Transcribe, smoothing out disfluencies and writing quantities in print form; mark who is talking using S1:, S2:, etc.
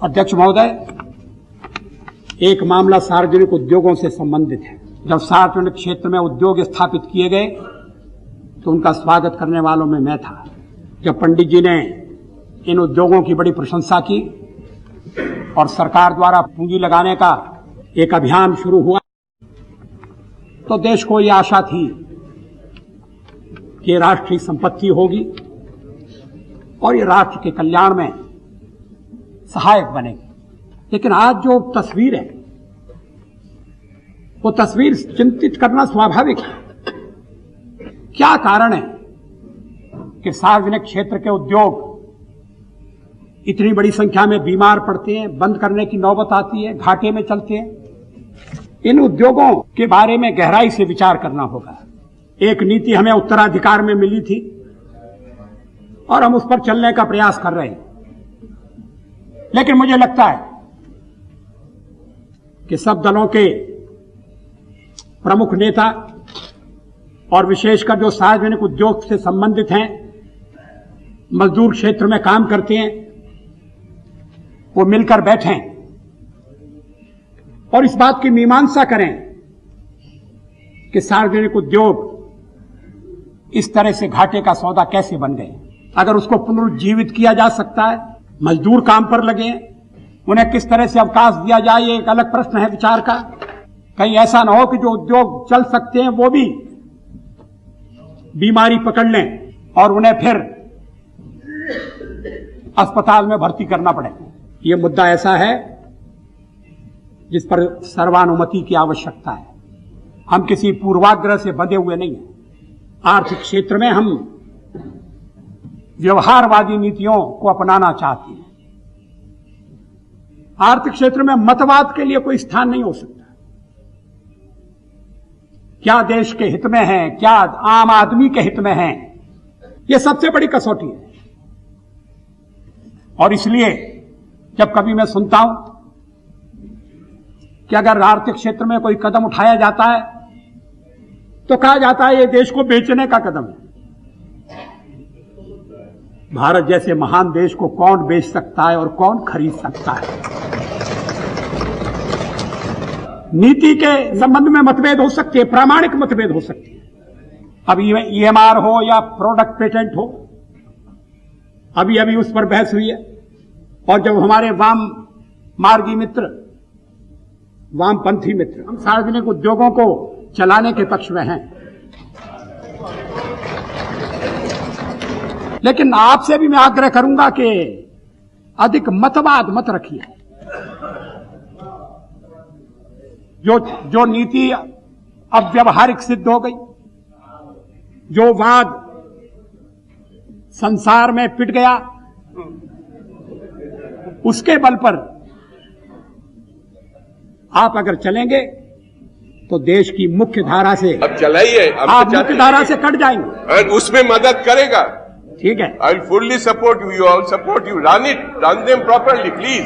S1: अध्यक्ष महोदय, एक मामला सार्वजनिक उद्योगों से संबंधित है। जब सार्वजनिक क्षेत्र में उद्योग स्थापित किए गए तो उनका स्वागत करने वालों में मैं था। जब पंडित जी ने इन उद्योगों की बड़ी प्रशंसा की और सरकार द्वारा पूंजी लगाने का एक अभियान शुरू हुआ तो देश को ये आशा थी कि राष्ट्रीय संपत्ति होगी और ये राष्ट्र के कल्याण में सहायक बनेगी। लेकिन आज जो तस्वीर है वो तस्वीर चिंतित करना स्वाभाविक है। क्या कारण है कि सार्वजनिक क्षेत्र के उद्योग इतनी बड़ी संख्या में बीमार पड़ते हैं, बंद करने की नौबत आती है, घाटे में चलते हैं। इन उद्योगों के बारे में गहराई से विचार करना होगा। एक नीति हमें उत्तराधिकार में मिली थी और हम उस पर चलने का प्रयास कर रहे हैं। लेकिन मुझे लगता है कि सब दलों के प्रमुख नेता और विशेषकर जो सार्वजनिक उद्योग से संबंधित हैं, मजदूर क्षेत्र में काम करते हैं, वो मिलकर बैठें और इस बात की मीमांसा करें कि सार्वजनिक उद्योग इस तरह से घाटे का सौदा कैसे बन गए। अगर उसको पुनरुज्जीवित किया जा सकता है, मजदूर काम पर लगे, उन्हें किस तरह से अवकाश दिया जाए, ये एक अलग प्रश्न है विचार का। कहीं ऐसा ना हो कि जो उद्योग चल सकते हैं वो भी बीमारी पकड़ लें और उन्हें फिर अस्पताल में भर्ती करना पड़े। ये मुद्दा ऐसा है जिस पर सर्वानुमति की आवश्यकता है। हम किसी पूर्वाग्रह से बंधे हुए नहीं हैं। आर्थिक क्षेत्र में हम व्यवहारवादी नीतियों को अपनाना चाहते हैं। आर्थिक क्षेत्र में मतवाद के लिए कोई स्थान नहीं हो सकता। क्या देश के हित में है, क्या आम आदमी के हित में है, यह सबसे बड़ी कसौटी है। और इसलिए जब कभी मैं सुनता हूं कि अगर आर्थिक क्षेत्र में कोई कदम उठाया जाता है तो कहा जाता है ये देश को बेचने का कदम है। भारत जैसे महान देश को कौन बेच सकता है और कौन खरीद सकता है। नीति के संबंध में मतभेद हो सकते हैं, प्रामाणिक मतभेद हो सकते हैं। अब ईएमआर हो या प्रोडक्ट पेटेंट हो, अभी उस पर बहस हुई है। और जब हमारे वाम मार्गी मित्र, वामपंथी मित्र, हम सार्वजनिक उद्योगों को चलाने के पक्ष में हैं, लेकिन आपसे भी मैं आग्रह करूंगा कि अधिक मतवाद मत रखिए। जो नीति अब व्यवहारिक सिद्ध हो गई, जो वाद संसार में पिट गया, उसके बल पर आप अगर चलेंगे तो देश की मुख्य धारा से
S2: अब चलाइए,
S1: आप मुख्य धारा से कट जाएंगे
S2: और उसमें मदद करेगा।
S1: ठीक है,
S2: I will fully support you, all support you, run them properly please.